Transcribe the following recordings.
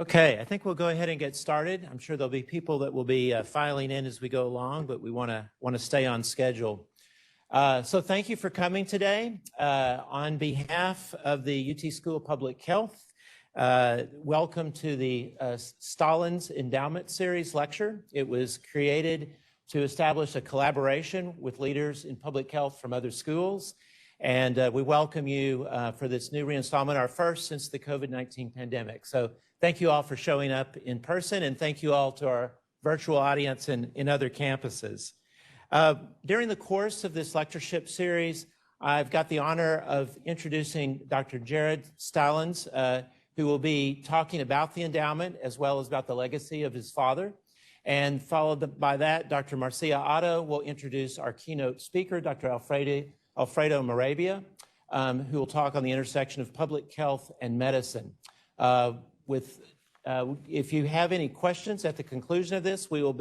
Okay, I think we'll go ahead and get started. I'm sure there'll be people that will be filing in as we go along, but we want to stay on schedule. So thank you for coming today. On behalf of the UT School of Public Health, welcome to the Stallones Endowment Series lecture. It was created to establish a collaboration with leaders in public health from other schools. And we welcome you for this new reinstallment, our first since the COVID-19 pandemic. So thank you all for showing up in person, and thank you all to our virtual audience in other campuses. During the course of this lectureship series, I've got the honor of introducing Dr. Jared Stallones, who will be talking about the endowment as well as about the legacy of his father. And followed by that, Dr. Marcia Otto will introduce our keynote speaker, Dr. Alfredo Morabia, who will talk on the intersection of public health and medicine. If you have any questions at the conclusion of this, we will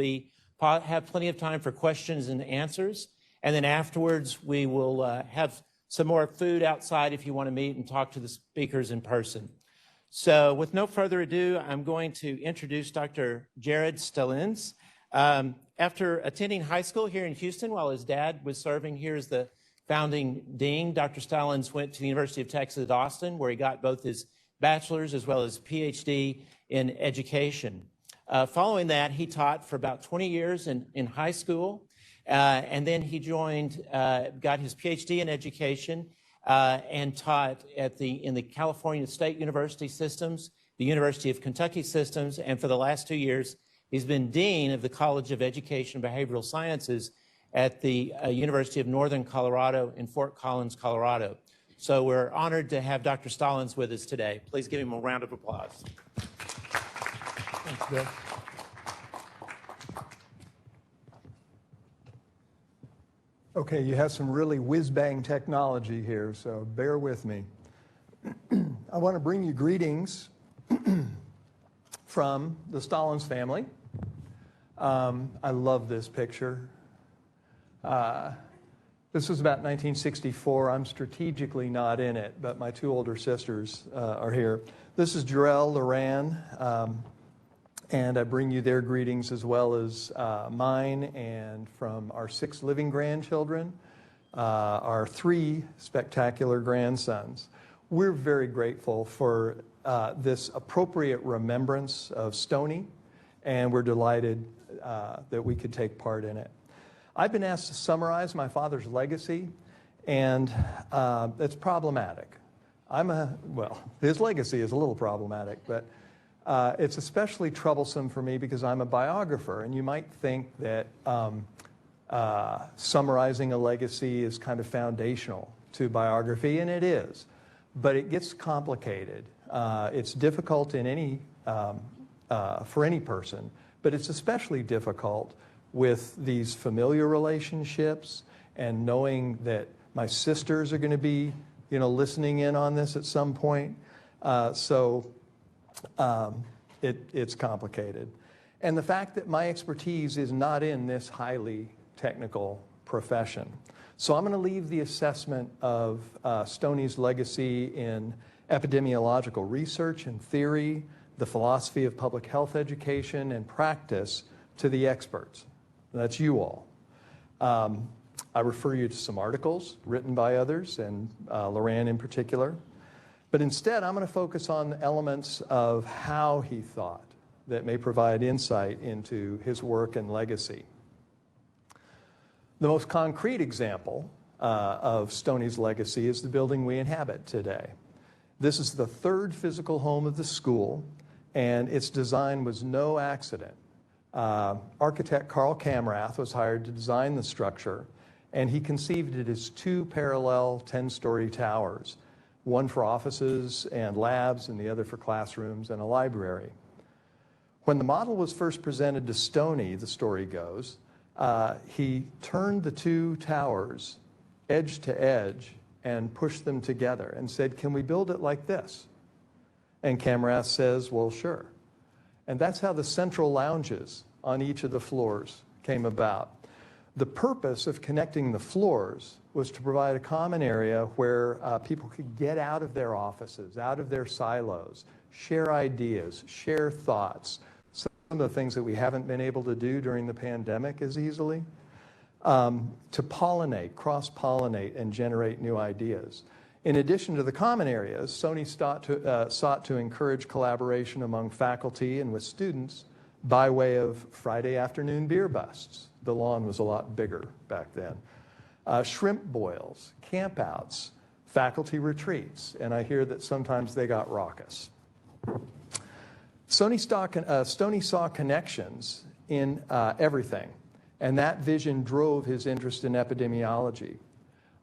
have plenty of time for questions and answers. And then afterwards, we will have some more food outside if you want to meet and talk to the speakers in person. So with no further ado, I'm going to introduce Dr. Jared Stallones. After attending high school here in Houston while his dad was serving here as the founding dean, Dr. Stallones went to the University of Texas at Austin, where he got both his bachelor's as well as PhD in education. Following that, he taught for about 20 years in high school, and then he got his PhD in education and taught in the California State University systems, the University of Kentucky systems, and for the last 2 years, he's been dean of the College of Education and Behavioral Sciences at the University of Northern Colorado in Fort Collins, Colorado. So we're honored to have Dr. Stallones with us today. Please give him a round of applause. Thanks, Bill. Okay, you have some really whiz-bang technology here, so bear with me. I want to bring you greetings from the Stallones family. I love this picture. This was about 1964. I'm strategically not in it, but my two older sisters are here. This is Reuel, and I bring you their greetings as well as mine and from our 6 living grandchildren, our 3 spectacular grandsons. We're very grateful for this appropriate remembrance of Stoney, and we're delighted that we could take part in it. I've been asked to summarize my father's legacy, and it's problematic. His legacy is a little problematic, but it's especially troublesome for me because I'm a biographer, and you might think that summarizing a legacy is kind of foundational to biography, and it is, but it gets complicated. It's difficult for any person, but it's especially difficult with these familiar relationships and knowing that my sisters are going to be, listening in on this at some point. It's complicated. And the fact that my expertise is not in this highly technical profession. So I'm going to leave the assessment of Stoney's legacy in epidemiological research and theory, the philosophy of public health education and practice to the experts. That's you all. I refer you to some articles written by others, and Loran in particular. But instead, I'm going to focus on the elements of how he thought that may provide insight into his work and legacy. The most concrete example of Stoney's legacy is the building we inhabit today. This is the 3rd physical home of the school, and its design was no accident. Architect Carl Kamrath was hired to design the structure, and he conceived it as 2 parallel 10-story towers, one for offices and labs and the other for classrooms and a library. When the model was first presented to Stoney, the story goes, he turned the 2 towers edge to edge and pushed them together and said, "Can we build it like this?" And Kamrath says, "Well, sure." And that's how the central lounges on each of the floors came about. The purpose of connecting the floors was to provide a common area where people could get out of their offices, out of their silos, share ideas, share thoughts, some of the things that we haven't been able to do during the pandemic as easily, to pollinate, cross-pollinate, and generate new ideas. In addition to the common areas, Stoney sought to encourage collaboration among faculty and with students by way of Friday afternoon beer busts. The lawn was a lot bigger back then. Shrimp boils, campouts, faculty retreats, and I hear that sometimes they got raucous. Stoney saw connections in everything, and that vision drove his interest in epidemiology.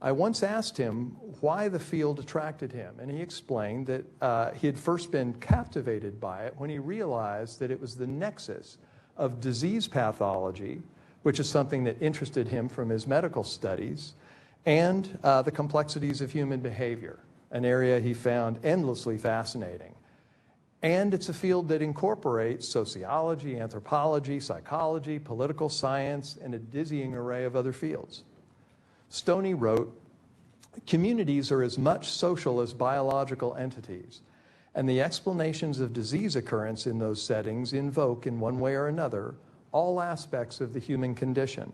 I once asked him why the field attracted him, and he explained that he had first been captivated by it when he realized that it was the nexus of disease pathology, which is something that interested him from his medical studies, and the complexities of human behavior, an area he found endlessly fascinating. And it's a field that incorporates sociology, anthropology, psychology, political science, and a dizzying array of other fields. Stoney wrote, "Communities are as much social as biological entities, and the explanations of disease occurrence in those settings invoke, in one way or another, all aspects of the human condition,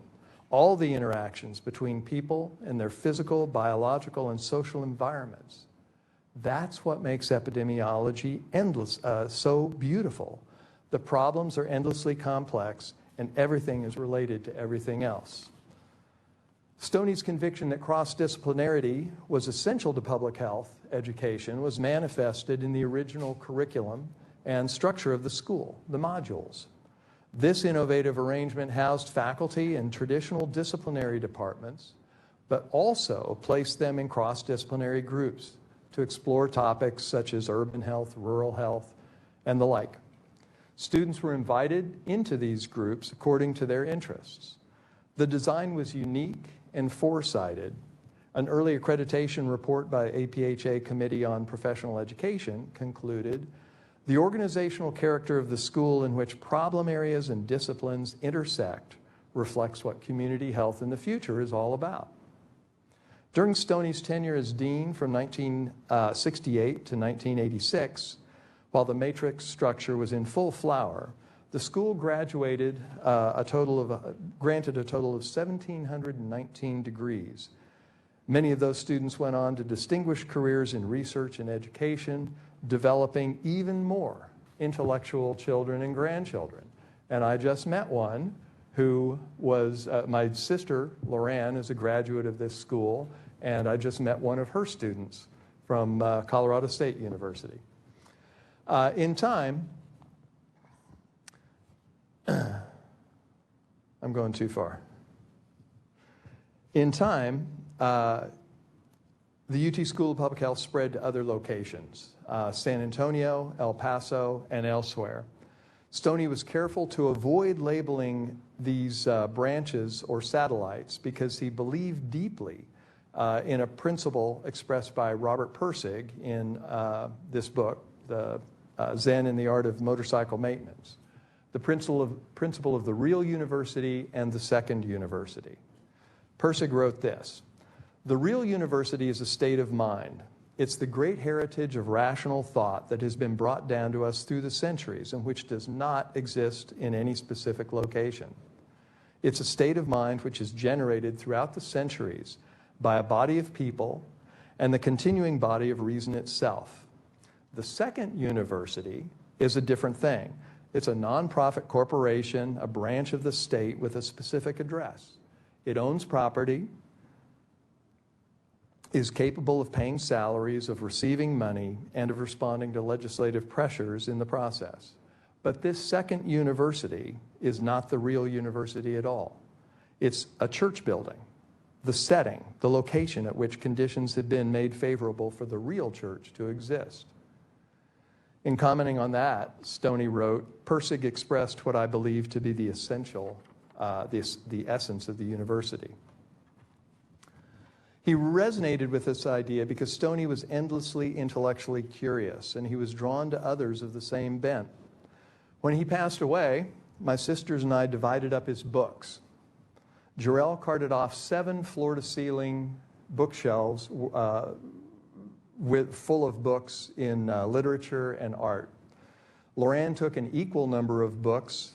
all the interactions between people and their physical, biological, and social environments. That's what makes epidemiology so beautiful. The problems are endlessly complex, and everything is related to everything else." Stoney's conviction that cross-disciplinarity was essential to public health education was manifested in the original curriculum and structure of the school, the modules. This innovative arrangement housed faculty in traditional disciplinary departments, but also placed them in cross-disciplinary groups to explore topics such as urban health, rural health, and the like. Students were invited into these groups according to their interests. The design was unique and foresighted. An early accreditation report by APHA Committee on Professional Education concluded, "The organizational character of the school in which problem areas and disciplines intersect reflects what community health in the future is all about." During Stoney's tenure as dean from 1968 to 1986, while the matrix structure was in full flower, the school granted a total of 1,719 degrees. Many of those students went on to distinguished careers in research and education, developing even more intellectual children and grandchildren. And I just met one who was, my sister, Loran, is a graduate of this school, and I just met one of her students from Colorado State University. In time, I'm going too far. In time, the UT School of Public Health spread to other locations, San Antonio, El Paso, and elsewhere. Stoney was careful to avoid labeling these branches or satellites because he believed deeply in a principle expressed by Robert Pirsig in this book, the Zen and the Art of Motorcycle Maintenance, the principle of the real university and the second university. Pirsig wrote this: "The real university is a state of mind. It's the great heritage of rational thought that has been brought down to us through the centuries and which does not exist in any specific location. It's a state of mind which is generated throughout the centuries by a body of people and the continuing body of reason itself. The second university is a different thing. It's a nonprofit corporation, a branch of the state with a specific address. It owns property, is capable of paying salaries, of receiving money, and of responding to legislative pressures in the process. But this second university is not the real university at all. It's a church building, the setting, the location at which conditions have been made favorable for the real church to exist." In commenting on that, Stoney wrote, "Pirsig expressed what I believe to be the essential, the essence of the university." He resonated with this idea because Stoney was endlessly intellectually curious, and he was drawn to others of the same bent. When he passed away, my sisters and I divided up his books. Reuel carted off 7 floor-to-ceiling bookshelves full of books in literature and art. Loran took an equal number of books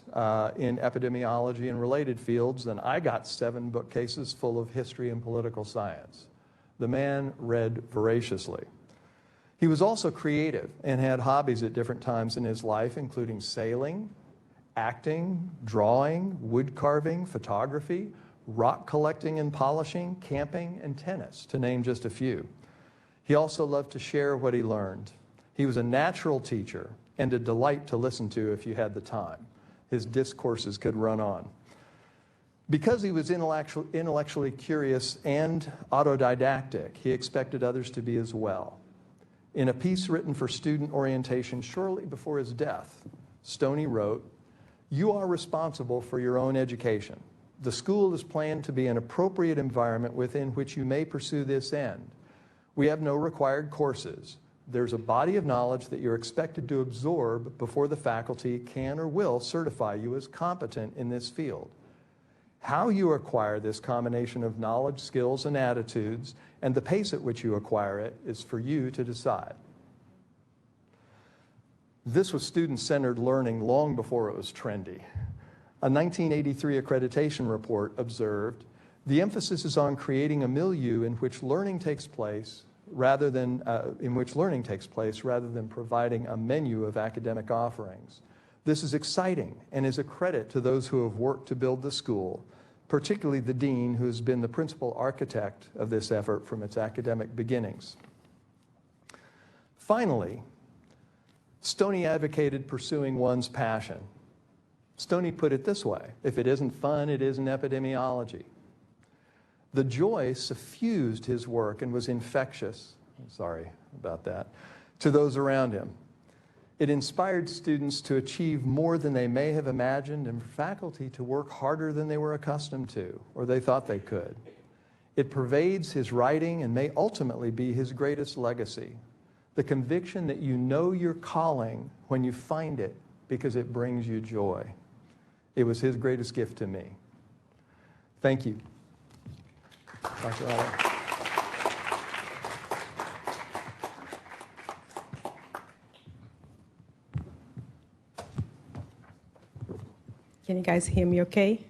in epidemiology and related fields, and I got 7 bookcases full of history and political science. The man read voraciously. He was also creative and had hobbies at different times in his life, including sailing, acting, drawing, wood carving, photography, rock collecting and polishing, camping, and tennis, to name just a few. He also loved to share what he learned. He was a natural teacher and a delight to listen to if you had the time. His discourses could run on. Because he was intellectually curious and autodidactic, he expected others to be as well. In a piece written for student orientation shortly before his death, Stoney wrote, "You are responsible for your own education. The school is planned to be an appropriate environment within which you may pursue this end. We have no required courses. There's a body of knowledge that you're expected to absorb before the faculty can or will certify you as competent in this field. How you acquire this combination of knowledge, skills, and attitudes, and the pace at which you acquire it, is for you to decide." This was student-centered learning long before it was trendy. A 1983 accreditation report observed, "The emphasis is on creating a milieu in which learning takes place rather than providing a menu of academic offerings. This is exciting and is a credit to those who have worked to build the school, particularly the dean, who has been the principal architect of this effort from its academic beginnings." Finally, Stoney advocated pursuing one's passion. Stoney put it this way: if it isn't fun, it isn't epidemiology. The joy suffused his work and was infectious, sorry about that, to those around him. It inspired students to achieve more than they may have imagined, and faculty to work harder than they were accustomed to, or they thought they could. It pervades his writing and may ultimately be his greatest legacy: the conviction that you know your calling when you find it because it brings you joy. It was his greatest gift to me. Thank you. Dr. Aller. Can you guys hear me okay?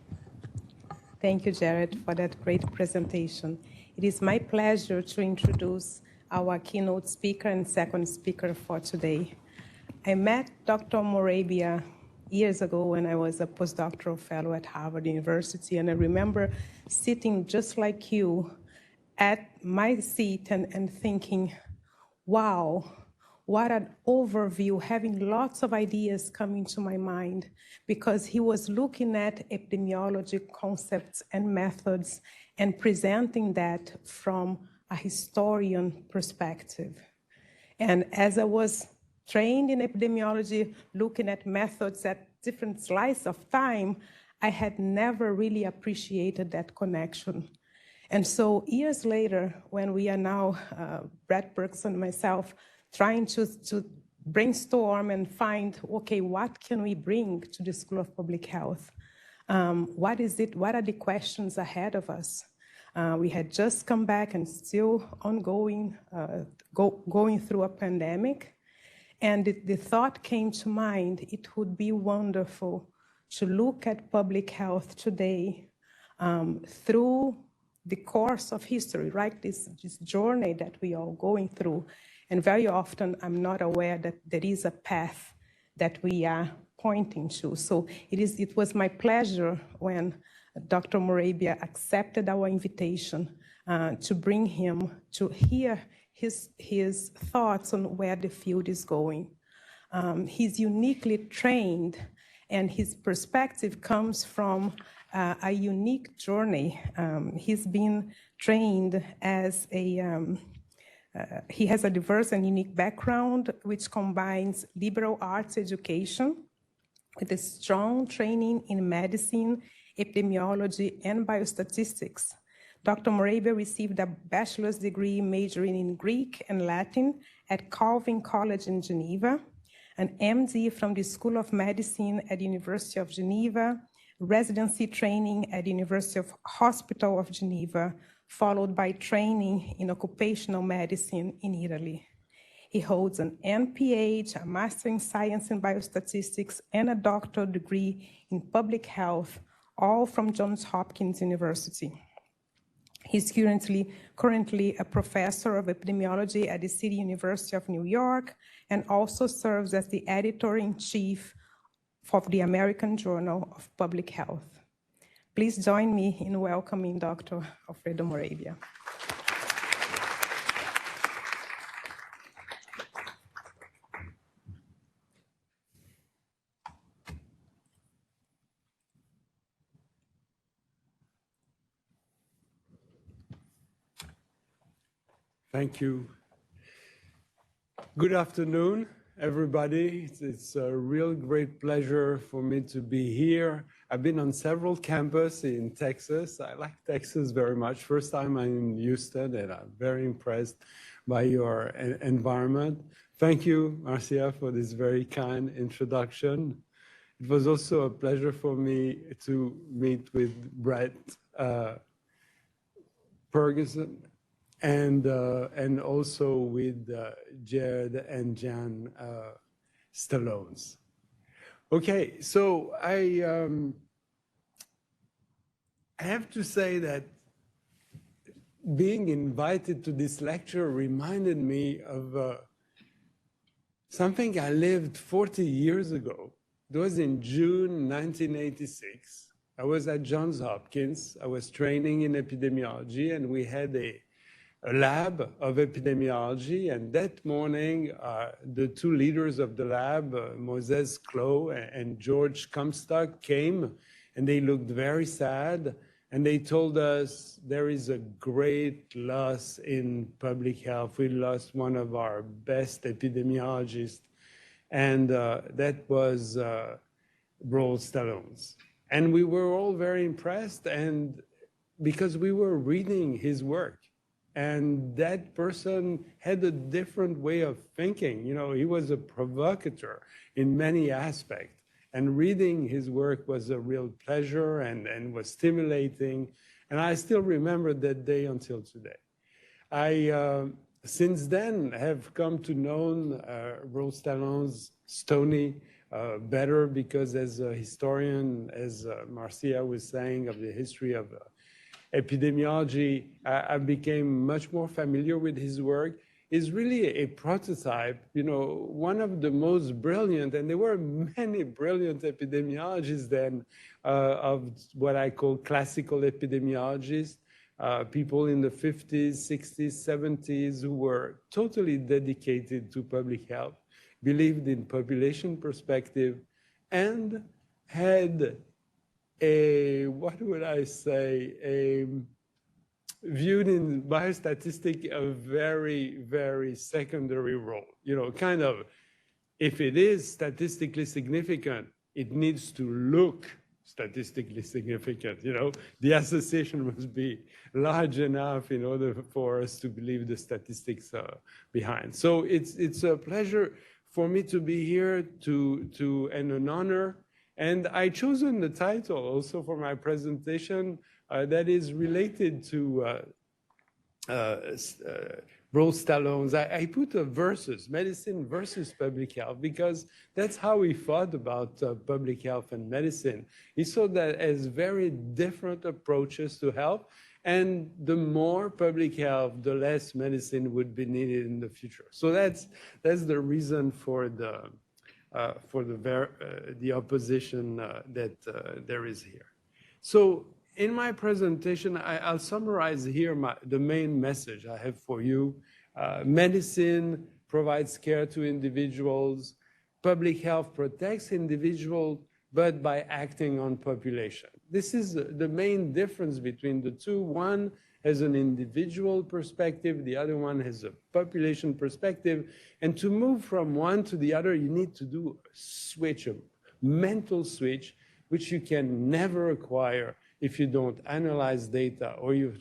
Thank you, Jared, for that great presentation. It is my pleasure to introduce our keynote speaker and second speaker for today. I met Dr. Morabia years ago when I was a postdoctoral fellow at Harvard University, and I remember sitting just like you at my seat and thinking, wow, what an overview, having lots of ideas coming to my mind, because he was looking at epidemiology concepts and methods and presenting that from a historian perspective. And as I was trained in epidemiology, looking at methods at different slices of time, I had never really appreciated that connection. And so years later, when we are now, Brad Burks and myself, trying to brainstorm and find, okay, what can we bring to the School of Public Health? What are the questions ahead of us? We had just come back and still ongoing, going through a pandemic. And the thought came to mind, it would be wonderful to look at public health today through the course of history, right? This journey that we are going through. And very often, I'm not aware that there is a path that we are pointing to. So it was my pleasure when Dr. Morabia accepted our invitation to bring him to hear his thoughts on where the field is going. He's uniquely trained, and his perspective comes from a unique journey. He's been trained as he has a diverse and unique background, which combines liberal arts education with a strong training in medicine, epidemiology, and biostatistics. Dr. Morabia received a bachelor's degree majoring in Greek and Latin at Calvin College in Geneva, an MD from the School of Medicine at the University of Geneva, residency training at the University Hospital of Geneva, followed by training in occupational medicine in Italy. He holds an MPH, a Master in Science in Biostatistics, and a doctoral degree in public health, all from Johns Hopkins University. He's currently a professor of epidemiology at the City University of New York, and also serves as the editor-in-chief of the American Journal of Public Health. Please join me in welcoming Dr. Alfredo Morabia. Thank you. Good afternoon, everybody. It's a real great pleasure for me to be here. I've been on several campuses in Texas. I like Texas very much. First time I'm in Houston, and I'm very impressed by your environment. Thank you, Marcia, for this very kind introduction. It was also a pleasure for me to meet with Brett Ferguson, and also with Jared and Jan Stallones. Okay, so I have to say that being invited to this lecture reminded me of something I lived 40 years ago. It was in June 1986. I was at Johns Hopkins. I was training in epidemiology, and we had a lab of epidemiology, and that morning, the two leaders of the lab, Moses Clow and George Comstock, came, and they looked very sad, and they told us there is a great loss in public health. We lost one of our best epidemiologists, and that was Reuel Stallones. And we were all very impressed, and because we were reading his work. And that person had a different way of thinking. You know, he was a provocateur in many aspects. And reading his work was a real pleasure and was stimulating. And I still remember that day until today. I, since then, have come to know Reuel Stallones, Stoney, better because as a historian, as Marcia was saying, of the history of epidemiology, I became much more familiar with his work. Is really a prototype, you know, one of the most brilliant, and there were many brilliant epidemiologists then, of what I call classical epidemiologists, people in the 50s, 60s, 70s who were totally dedicated to public health, believed in population perspective, and had a, what would I say, a viewed in biostatistics a very, very secondary role. You know, kind of, if it is statistically significant, it needs to look statistically significant. You know, the association must be large enough in order for us to believe the statistics behind. So it's a pleasure for me to be here and an honor. And I chosen the title also for my presentation that is related to Reuel Stallones. I put a versus, medicine versus public health, because that's how he thought about public health and medicine. He saw that as very different approaches to health, and the more public health, the less medicine would be needed in the future. So that's the reason for the opposition that there is here. So in my presentation, I'll summarize here the main message I have for you. Medicine provides care to individuals. Public health protects individuals, but by acting on population. This is the main difference between the two. One has an individual perspective, the other one has a population perspective. And to move from one to the other, you need to do a switch, a mental switch, which you can never acquire if you don't analyze data or you're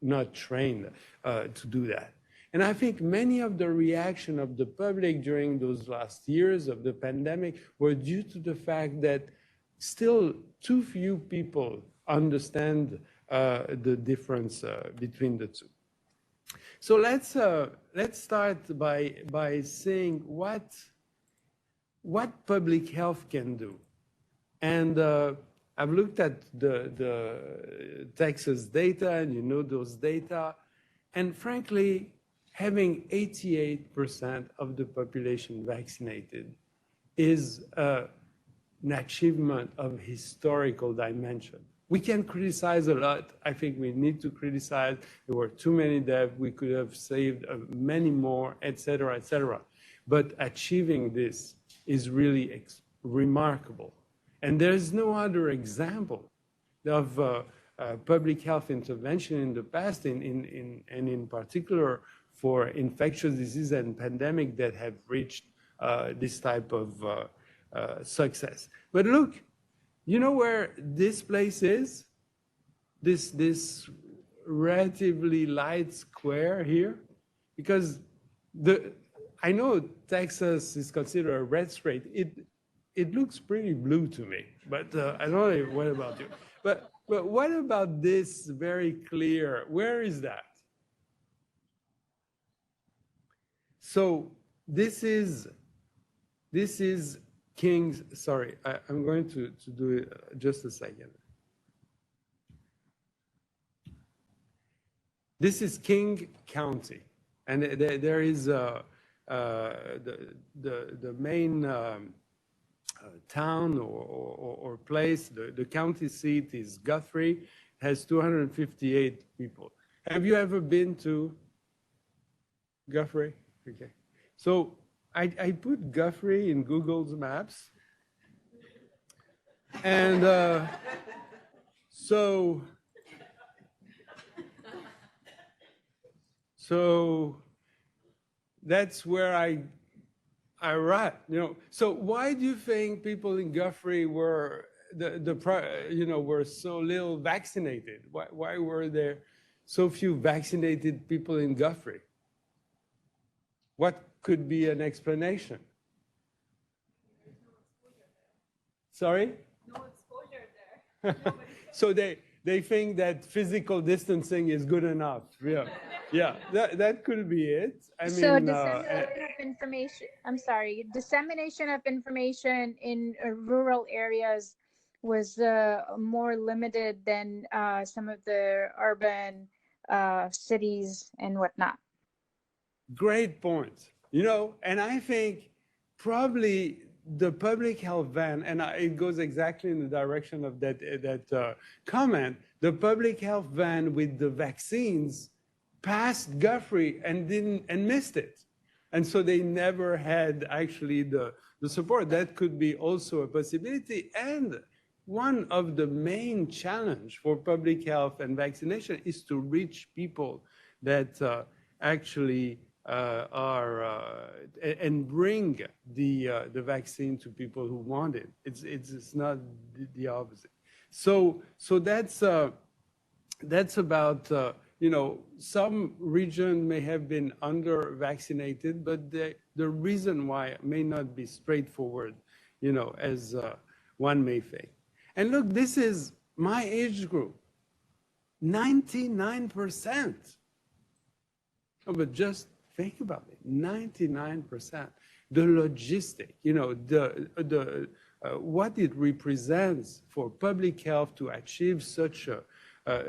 not trained to do that. And I think many of the reaction of the public during those last years of the pandemic were due to the fact that still too few people understand the difference between the two. So let's start by saying what public health can do. And I've looked at the Texas data, and you know those data. And frankly, having 88% of the population vaccinated is an achievement of historical dimension. We can criticize a lot. I think we need to criticize. There were too many deaths. We could have saved many more, et cetera, et cetera. But achieving this is really remarkable. And there's no other example of public health intervention in the past, and in particular for infectious disease and pandemic that have reached this type of success. But look, you know where this place is? This relatively light square here? Because I know Texas is considered a red state. It looks pretty blue to me, but I don't know what about you. But what about this very clear? Where is that? So this is King's. Sorry, I'm going to do it just a second. This is King County, and there is the main town or place. The county seat is Guthrie, has 258 people. Have you ever been to Guthrie? Okay. So I put Guthrie in Google's maps. And so that's where I arrived, you know. So why do you think people in Guthrie were were so little vaccinated? Why were there so few vaccinated people in Guthrie? What could be an explanation? Sorry? No exposure there. So they think that physical distancing is good enough. Yeah, yeah, that could be it. I mean, so dissemination of information. I'm sorry, dissemination of information in rural areas was more limited than some of the urban cities and whatnot. Great point. You know, and I think probably the public health van, and it goes exactly in the direction of that comment, the public health van with the vaccines passed Guthrie and missed it. And so they never had actually the support. That could be also a possibility. And one of the main challenge for public health and vaccination is to reach people that actually and bring the vaccine to people who want it. It's not the opposite. So that's about you know, some region may have been under vaccinated, but the reason why may not be straightforward, you know, as one may think. And look, this is my age group, 99%. Oh, but just think about it, 99%. The logistic, you know, what it represents for public health to achieve such a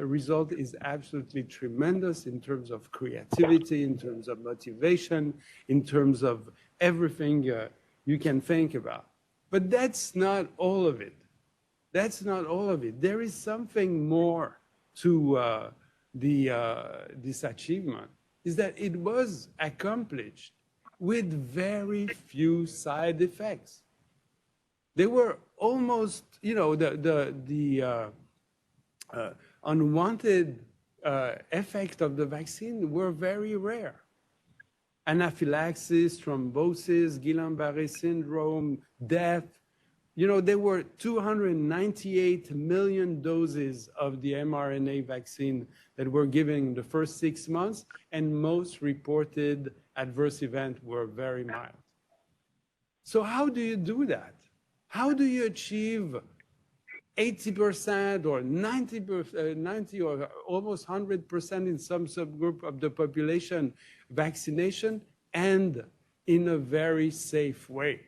result is absolutely tremendous in terms of creativity, in terms of motivation, in terms of everything you can think about. But that's not all of it. That's not all of it. There is something more to this achievement, is that it was accomplished with very few side effects. They were almost, you know, the unwanted effect of the vaccine were very rare. Anaphylaxis, thrombosis, Guillain-Barré syndrome, death. You know, there were 298 million doses of the mRNA vaccine that were given in the first 6 months, and most reported adverse events were very mild. So how do you do that? How do you achieve 80% or 90 or almost 100% in some subgroup of the population vaccination, and in a very safe way.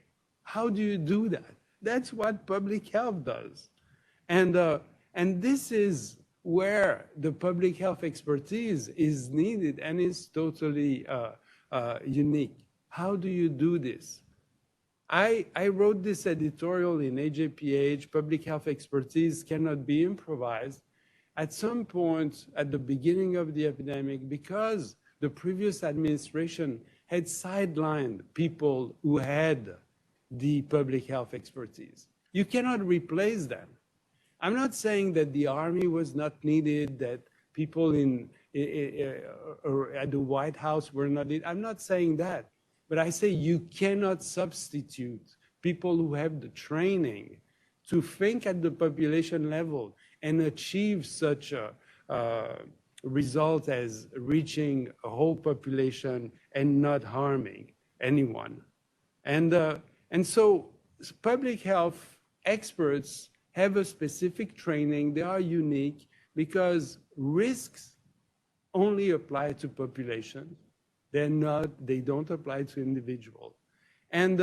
How do you do that? That's what public health does. And this is where the public health expertise is needed and is totally unique. How do you do this? I wrote this editorial in AJPH, public health expertise cannot be improvised, at some point at the beginning of the epidemic, because the previous administration had sidelined people who had the public health expertise. You cannot replace them. I'm not saying that the army was not needed, that people or at the White House were not needed. I'm not saying that. But I say you cannot substitute people who have the training to think at the population level and achieve such a result as reaching a whole population and not harming anyone. And so public health experts have a specific training. They are unique because risks only apply to population. They don't apply to individuals. And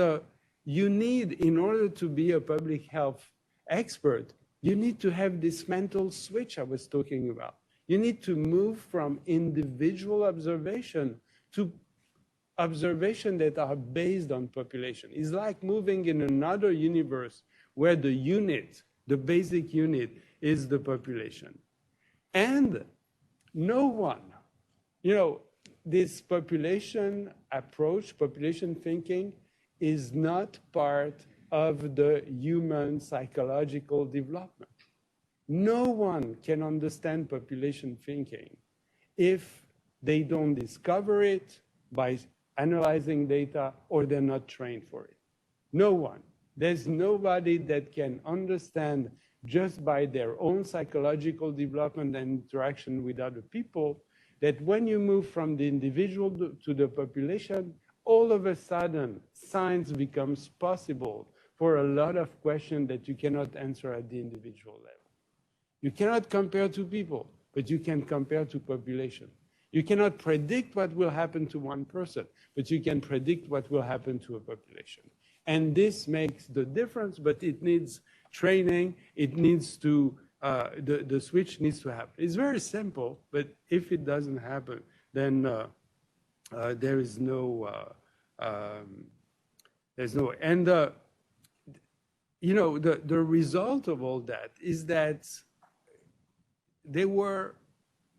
you need, in order to be a public health expert, you need to have this mental switch I was talking about. You need to move from individual observation to observation that are based on population. It's like moving in another universe where the unit, the basic unit, is the population. And no one, this population approach, population thinking, is not part of the human psychological development. No one can understand population thinking if they don't discover it by analyzing data or they're not trained for it. No one. There's nobody that can understand just by their own psychological development and interaction with other people that when you move from the individual to the population, all of a sudden, science becomes possible for a lot of questions that you cannot answer at the individual level. You cannot compare two people, but you can compare to population. You cannot predict what will happen to one person, but you can predict what will happen to a population. And this makes the difference, but it needs training. It needs to the switch needs to happen. It's very simple, but if it doesn't happen, then there is no, and the result of all that is that there were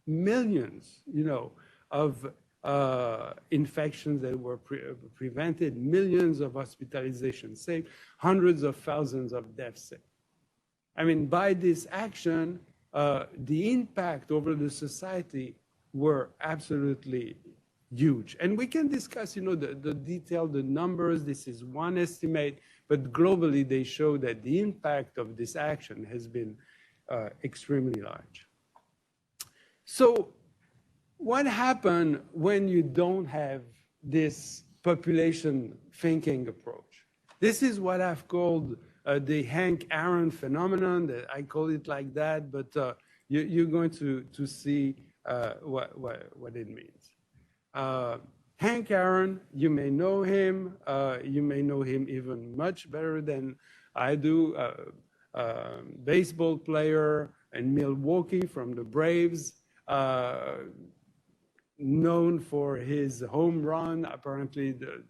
millions, of infections that were prevented, millions of hospitalizations saved, hundreds of thousands of deaths saved. I mean, by this action, the impact over the society were absolutely huge. And we can discuss, the detail, the numbers. This is one estimate, but globally they show that the impact of this action has been extremely large. So what happened when you don't have this population thinking approach? This is what I've called the Hank Aaron phenomenon. I call it like that, but you're going to see what it means. Hank Aaron, you may know him. You may know him even much better than I do. Baseball player in Milwaukee from the Braves, known for his home run, apparently the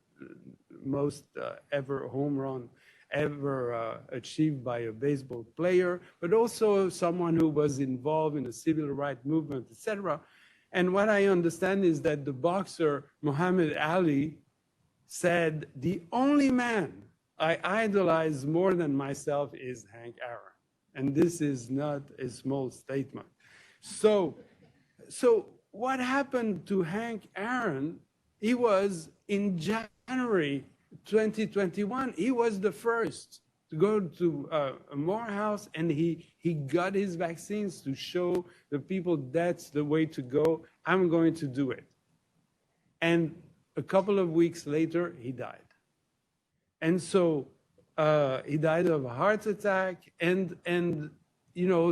most ever home run ever achieved by a baseball player, but also someone who was involved in the civil rights movement, etc. And what I understand is that the boxer Muhammad Ali said, the only man I idolize more than myself is Hank Aaron. And this is not a small statement. So what happened to Hank Aaron? He was in January 2021, he was the first to go to Morehouse, and he got his vaccines to show the people that's the way to go. I'm going to do it. And a couple of weeks later, he died. And so he died of a heart attack, and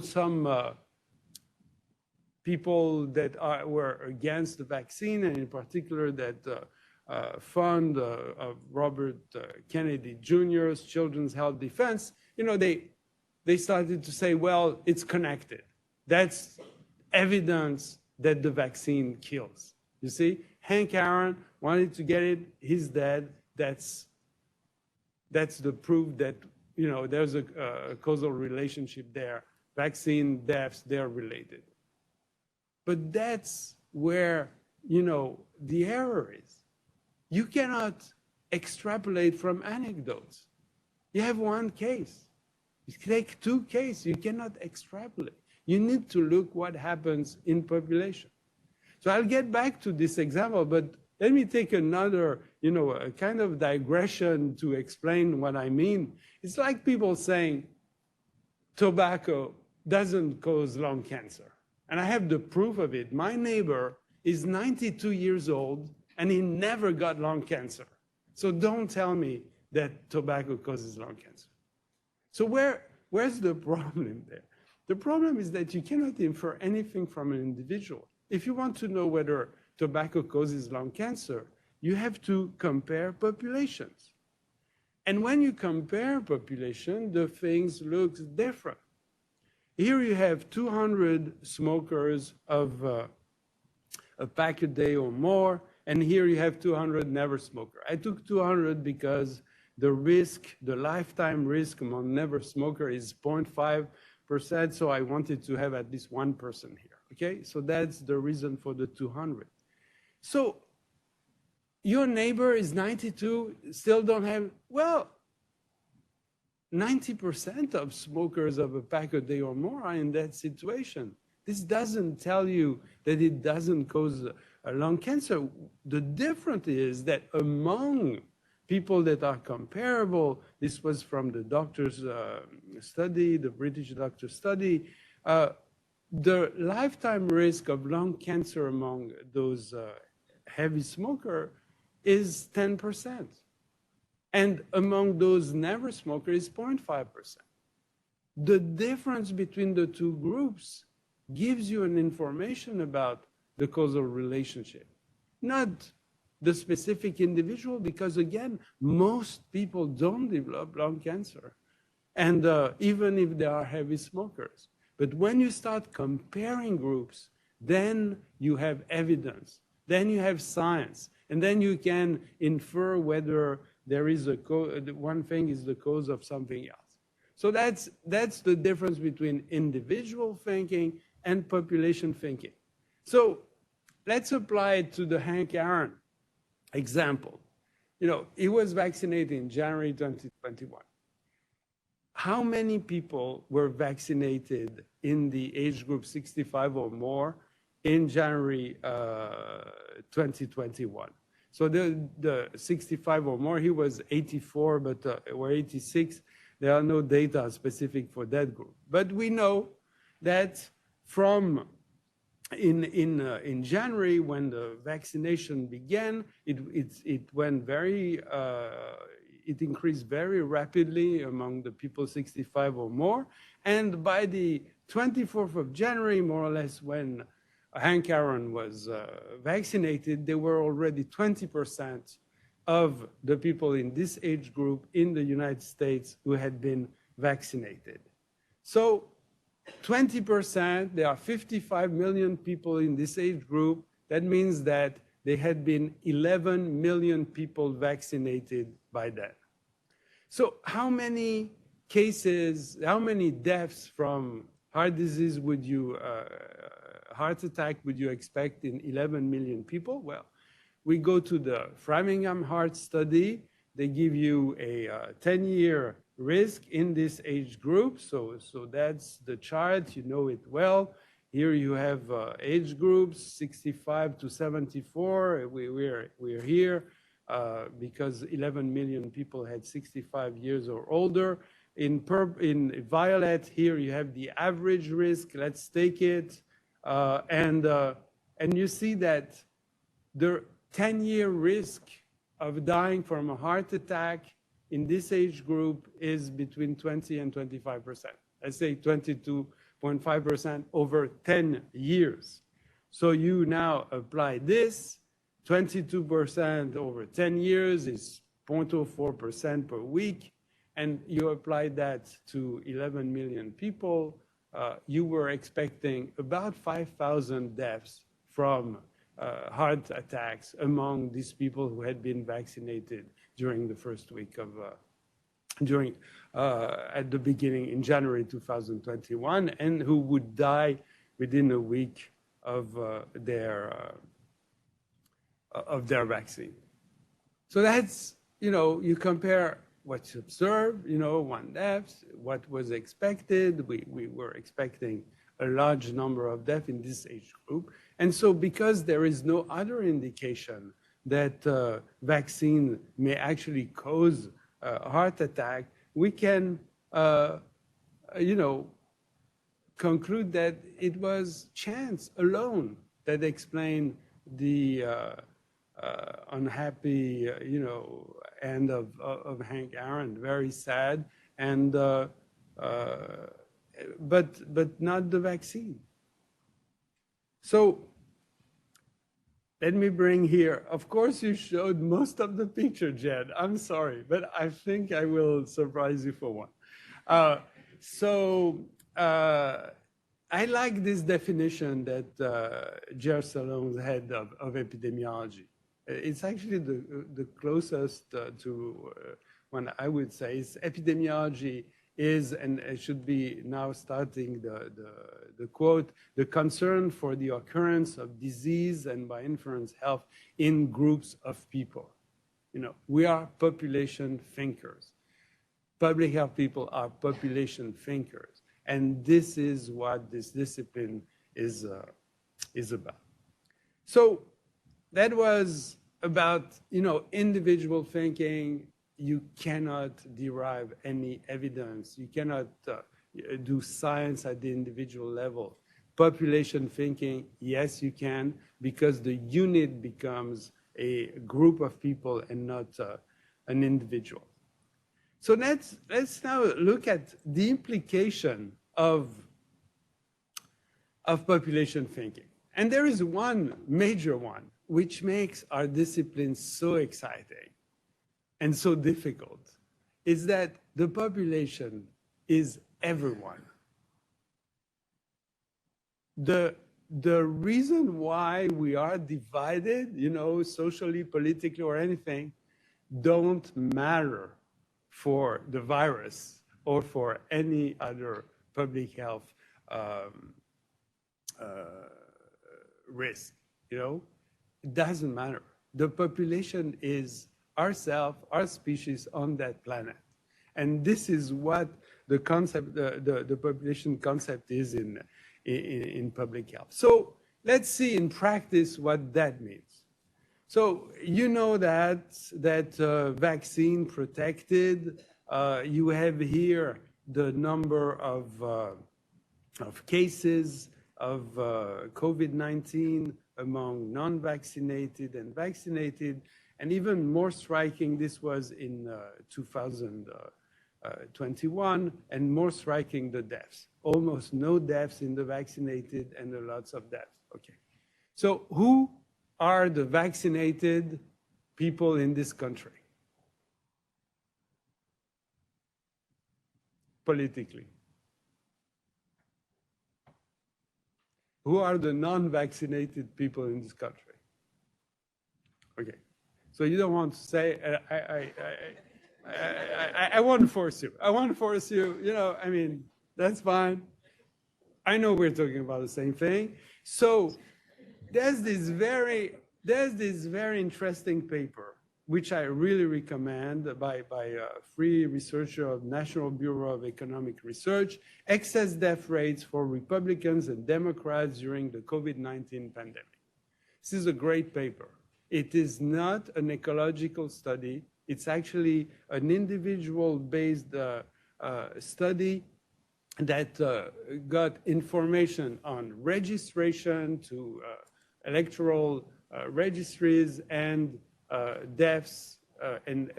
some people that were against the vaccine, and in particular that fund of Robert Kennedy Jr.'s Children's Health Defense, they started to say, well, it's connected. That's evidence that the vaccine kills. You see, Hank Aaron wanted to get it, he's dead. That's the proof that there's a causal relationship there. Vaccine deaths, they're related. But that's where the error is. You cannot extrapolate from anecdotes. You have one case. You take two cases. You cannot extrapolate. You need to look what happens in population. So I'll get back to this example, but let me take another, a kind of digression to explain what I mean. It's like people saying tobacco doesn't cause lung cancer. And I have the proof of it. My neighbor is 92 years old and he never got lung cancer. So don't tell me that tobacco causes lung cancer. So where's the problem there? The problem is that you cannot infer anything from an individual. If you want to know whether tobacco causes lung cancer, you have to compare populations. And when you compare population, the things look different. Here you have 200 smokers of a pack a day or more, and here you have 200 never smoker. I took 200 because the lifetime risk among never smoker is 0.5%, so I wanted to have at least one person here, okay? So that's the reason for the 200. So your neighbor is 92, still don't have, well, 90% of smokers of a pack a day or more are in that situation. This doesn't tell you that it doesn't cause lung cancer. The difference is that among people that are comparable, this was from the doctor's study, the British doctor study, the lifetime risk of lung cancer among those heavy smokers is 10%. And among those never smokers is 0.5%. The difference between the two groups gives you an information about the causal relationship, not the specific individual, because again, most people don't develop lung cancer, and even if they are heavy smokers. But when you start comparing groups, then you have evidence, then you have science, and then you can infer whether there is one thing is the cause of something else. So that's the difference between individual thinking and population thinking. So let's apply it to the Hank Aaron example. He was vaccinated in January 2021. How many people were vaccinated in the age group 65 or more in January 2021? So the 65 or more, he was 84, but or 86. There are no data specific for that group. But we know that from in January, when the vaccination began, it increased very rapidly among the people 65 or more. And by the 24th of January, more or less, when Hank Aaron was vaccinated, there were already 20% of the people in this age group in the United States who had been vaccinated. So 20%, there are 55 million people in this age group. That means that there had been 11 million people vaccinated by then. So how many cases, how many deaths from heart disease would you, heart attack would you expect in 11 million people? Well, we go to the Framingham Heart Study. They give you a 10-year risk in this age group. So that's the chart, you know it well. Here you have age groups, 65 to 74. We're here because 11 million people had 65 years or older. In violet, here you have the average risk. Let's take it. And you see that the 10-year risk of dying from a heart attack in this age group is between 20 and 25%. let's say 22.5% over 10 years. So you now apply this, 22% over 10 years is 0.04% per week, and you apply that to 11 million people, you were expecting about 5,000 deaths from heart attacks among these people who had been vaccinated during the first week of, at the beginning in January 2021, and who would die within a week of their vaccine. So that's, you compare what's observed, 1 death, what was expected. We were expecting a large number of deaths in this age group. And so because there is no other indication that vaccine may actually cause a heart attack, we can, conclude that it was chance alone that explained the unhappy, end of Hank Aaron. Very sad, and but not the vaccine. So let me bring here. Of course, you showed most of the picture, Jed. I'm sorry, but I think I will surprise you for one. I like this definition that Jared Stallones had of epidemiology. It's actually the closest to when I would say is epidemiology is, and it should be now starting the quote, the concern for the occurrence of disease and by inference health in groups of people. We are population thinkers. Public health people are population thinkers. And this is what this discipline is about. So that was about, individual thinking. You cannot derive any evidence. You cannot do science at the individual level. Population thinking, yes, you can, because the unit becomes a group of people and not an individual. So let's now look at the implication of population thinking. And there is one major one, which makes our discipline so exciting and so difficult, is that the population is everyone. The reason why we are divided, socially, politically, or anything, don't matter for the virus or for any other public health risk. It doesn't matter. The population is ourselves, our species on that planet. And this is what the concept, the population concept is in public health. So let's see in practice what that means. So that vaccine protected. You have here the number of cases of COVID-19 among non-vaccinated and vaccinated. And even more striking, this was in 2021, and more striking, the deaths. Almost no deaths in the vaccinated and lots of deaths. Okay. So who are the vaccinated people in this country? Politically. Who are the non-vaccinated people in this country? Okay. So you don't want to say, I won't force you. I won't force you, that's fine. I know we're talking about the same thing. So there's this very interesting paper, which I really recommend by a free researcher of National Bureau of Economic Research, excess death rates for Republicans and Democrats during the COVID-19 pandemic. This is a great paper. It is not an ecological study. It's actually an individual-based study that got information on registration to electoral registries and deaths, and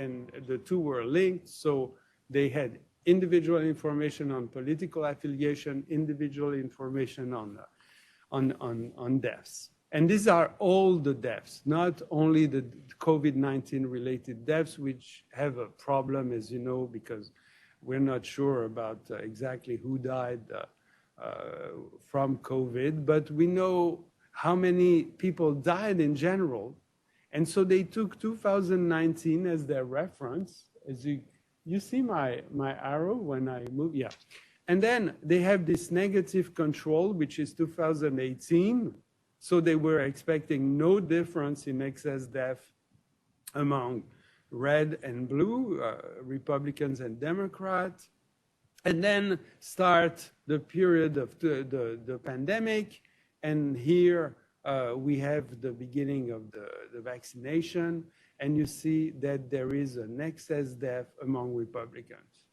the two were linked. So they had individual information on political affiliation, individual information on deaths. And these are all the deaths, not only the COVID-19 related deaths, which have a problem, as you know, because we're not sure about exactly who died from COVID, but we know how many people died in general. And so they took 2019 as their reference. As you see my arrow when I move? Yeah. And then they have this negative control, which is 2018. So they were expecting no difference in excess death among red and blue, Republicans and Democrats. And then start the period of the pandemic. And here we have the beginning of the vaccination. And you see that there is an excess death among Republicans.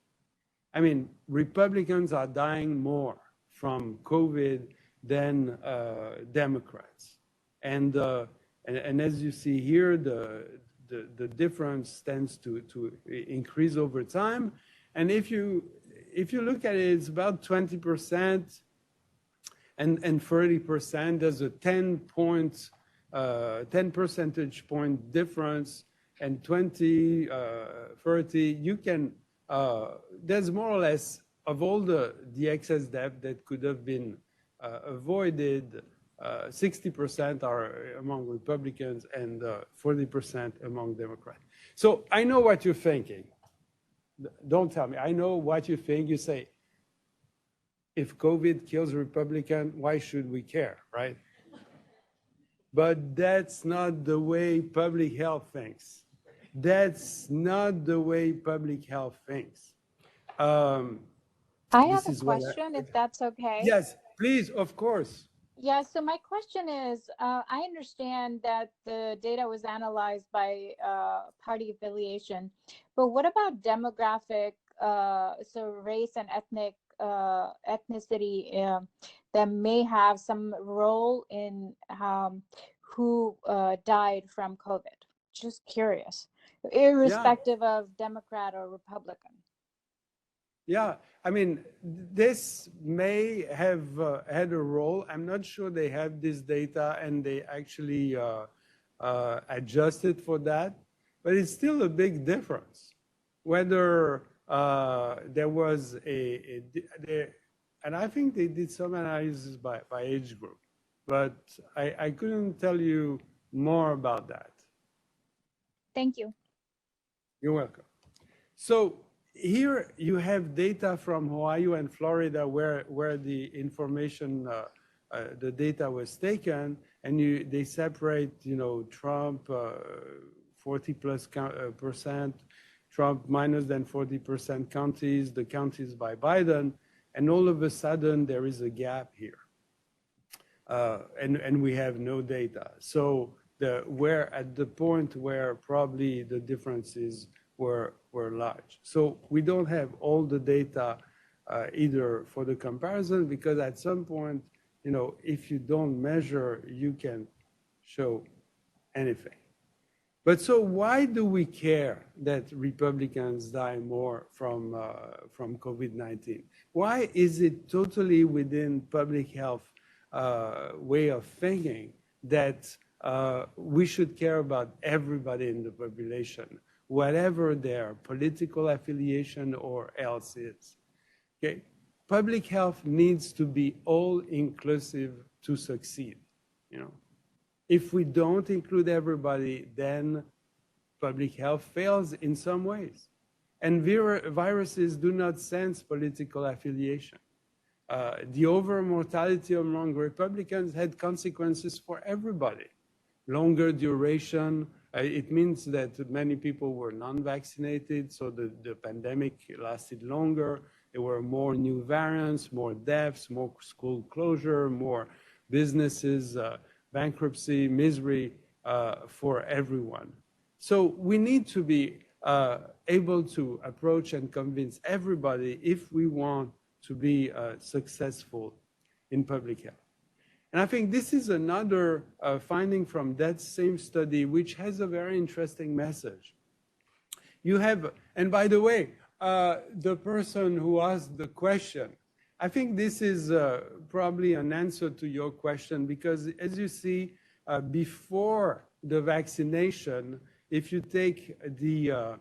I mean, Republicans are dying more from COVID than Democrats. And as you see here, the difference tends to increase over time. And if you look at it, it's about 20% and 30%. There's a 10 percentage point difference, and 20, 30, you can, there's more or less of all the excess death that could have been avoided, 60% are among Republicans and 40% among Democrats. So I know what you're thinking. Don't tell me. I know what you think. You say, if COVID kills Republican, why should we care, right? But that's not the way public health thinks. That's not the way public health thinks. I have a question, if that's okay. Yes, please, of course. Yeah, so my question is, I understand that the data was analyzed by party affiliation, but what about demographic, so race and ethnicity that may have some role in who died from COVID? Just curious, irrespective of Democrat or Republican. Yeah, I mean, this may have had a role. I'm not sure they have this data and they actually adjusted for that, but it's still a big difference. Whether there was and I think they did some analysis by age group, but I couldn't tell you more about that. Thank you. You're welcome. So here you have data from Ohio and Florida where the information, the data was taken, and they separate, Trump 40+%, Trump minus than 40% counties, the counties by Biden, and all of a sudden there is a gap here, and we have no data. So we're at the point where probably the differences were large. So we don't have all the data either for the comparison, because at some point, if you don't measure, you can show anything. But so why do we care that Republicans die more from COVID-19? Why is it totally within public health way of thinking that we should care about everybody in the population, whatever their political affiliation or else is? Okay, public health needs to be all-inclusive to succeed. If we don't include everybody, then public health fails in some ways. And viruses do not sense political affiliation. The over-mortality among Republicans had consequences for everybody. Longer duration, it means that many people were non-vaccinated, so the pandemic lasted longer. There were more new variants, more deaths, more school closure, more businesses, bankruptcy, misery for everyone. So we need to be able to approach and convince everybody if we want to be successful in public health. And I think this is another finding from that same study, which has a very interesting message. You have, and by the way, the person who asked the question. I think this is probably an answer to your question, because as you see, before the vaccination, if you take the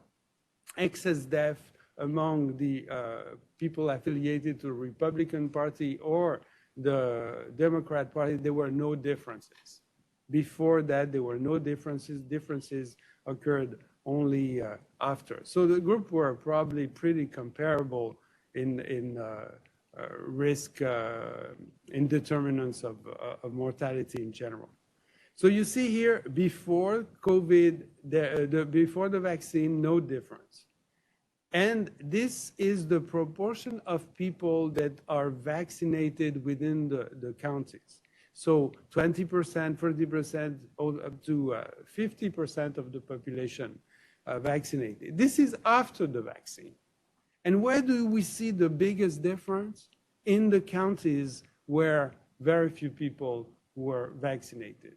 excess death among the people affiliated to the Republican Party or the Democrat Party, there were no differences. Before that, there were no differences. Differences occurred only after. So the group were probably pretty comparable in risk, in determinants of mortality in general. So you see here, before COVID, before the vaccine, no difference. And this is the proportion of people that are vaccinated within the counties. So 20%, 30%, up to 50% of the population vaccinated. This is after the vaccine. And where do we see the biggest difference? In the counties where very few people were vaccinated.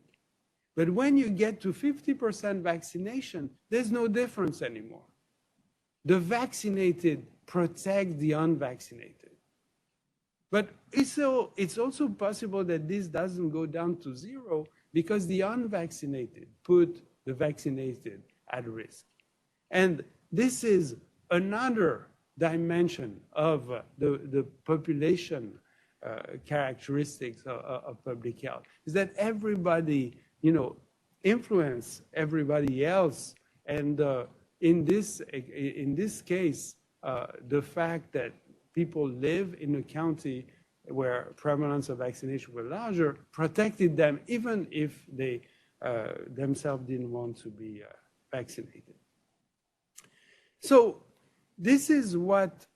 But when you get to 50% vaccination, there's no difference anymore. The vaccinated protect the unvaccinated. But it's also possible that this doesn't go down to zero because the unvaccinated put the vaccinated at risk. And this is another dimension of the population characteristics of public health, is that everybody, influence everybody else. And in this case, the fact that people live in a county where prevalence of vaccination were larger protected them, even if they themselves didn't want to be vaccinated. So this is what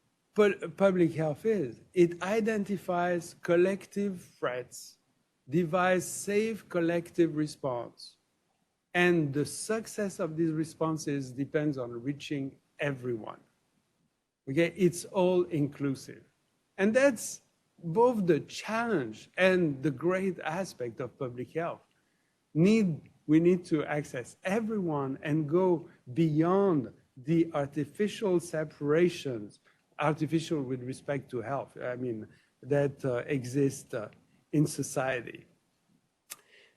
public health is. It identifies collective threats, devises safe collective response, and the success of these responses depends on reaching everyone. Okay, it's all inclusive. And that's both the challenge and the great aspect of public health. We need to access everyone and go beyond the artificial separations, artificial with respect to health, that exist in society.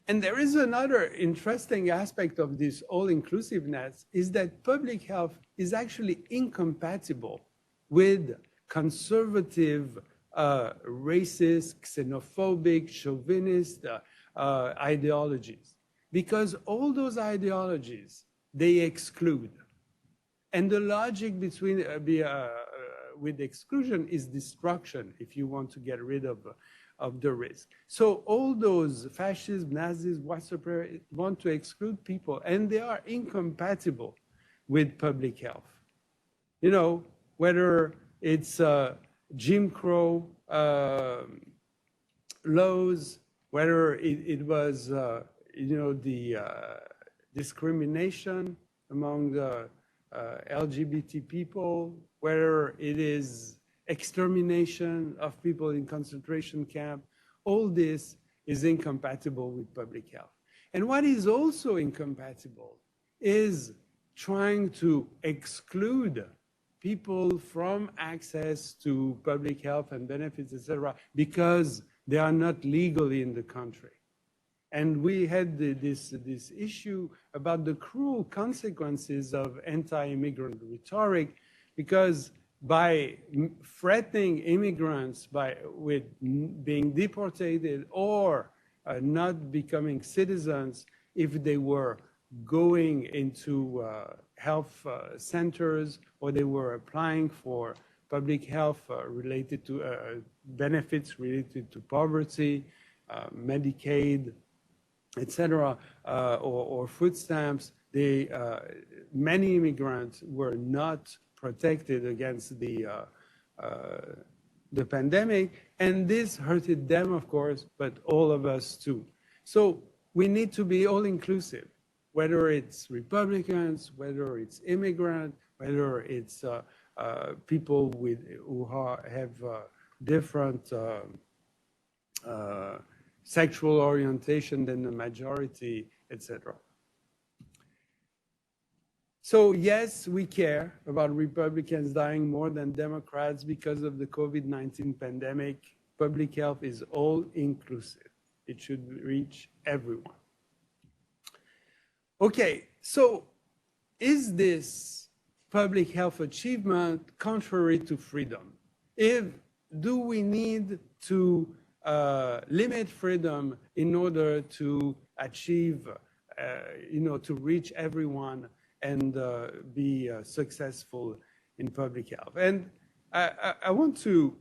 And there is another interesting aspect of this all-inclusiveness, is that public health is actually incompatible with conservative, racist, xenophobic, chauvinist ideologies. Because all those ideologies, they exclude. And the logic between with exclusion is destruction, if you want to get rid of the risk. So all those fascists, Nazis, white supremacists want to exclude people, and they are incompatible with public health. Whether it's Jim Crow laws, whether it was the discrimination among the LGBT people, whether it is extermination of people in concentration camp, all this is incompatible with public health. And what is also incompatible is trying to exclude people from access to public health and benefits, etc., because they are not legally in the country. And we had this issue about the cruel consequences of anti-immigrant rhetoric, because by threatening immigrants with being deported or not becoming citizens if they were going into health centers or they were applying for public health related to benefits related to poverty, Medicaid, etc., or food stamps, many immigrants were not protected against the pandemic, and this hurted them, of course, but all of us too. So we need to be all-inclusive, whether it's Republicans, whether it's immigrants, whether it's people who have different sexual orientation than the majority, etc. So yes, we care about Republicans dying more than Democrats because of the COVID-19 pandemic. Public health is all inclusive. It should reach everyone. Okay, so is this public health achievement contrary to freedom? Do we need to limit freedom in order to achieve, to reach everyone and be successful in public health? And I want to